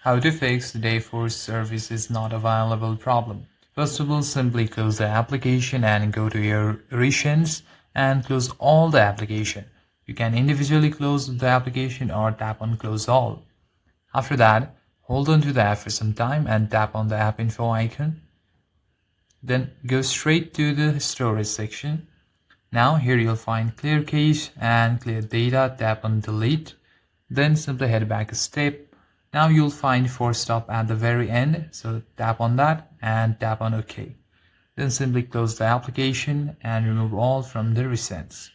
How to fix Dayforce service is not available problem. First of all, simply close the application and go to your recents and close all the application. You can individually close the application or tap on close all. After that, hold on to the app for some time and tap on the app info icon. Then go straight to the storage section. Now here you'll find clear cache and clear data. Tap on delete. Then simply head back a step. Now you'll find force stop at the very end, so tap on that and tap on OK. Then simply close the application and remove all from the recents.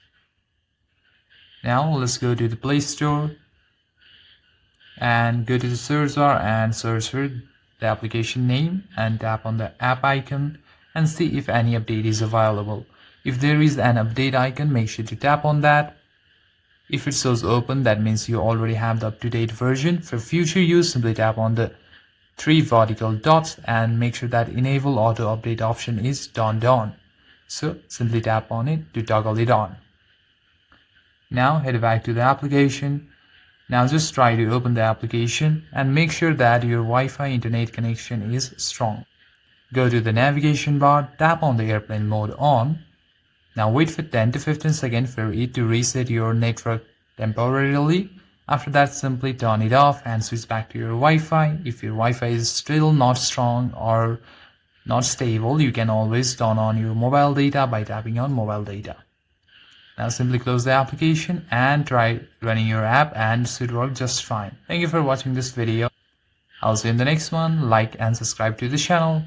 Now let's go to the Play Store and go to the search bar and search for the application name and tap on the app icon and see if any update is available. If there is an update icon, make sure to tap on that. If it shows open, that means you already have the up-to-date version. For future use, simply tap on the 3 vertical dots and make sure that enable auto update option is turned on. So simply tap on it to toggle it on. Now head back to the application. Now just try to open the application and make sure that your Wi-Fi internet connection is strong. Go to the navigation bar, tap on the airplane mode on. Now wait for 10 to 15 seconds for it to reset your network temporarily. After that, simply turn it off and switch back to your Wi-Fi. If your Wi-Fi is still not strong or not stable, you can always turn on your mobile data by tapping on mobile data. Now simply close the application and try running your app and it should work just fine. Thank you for watching this video. I'll see you in the next one. Like and subscribe to the channel.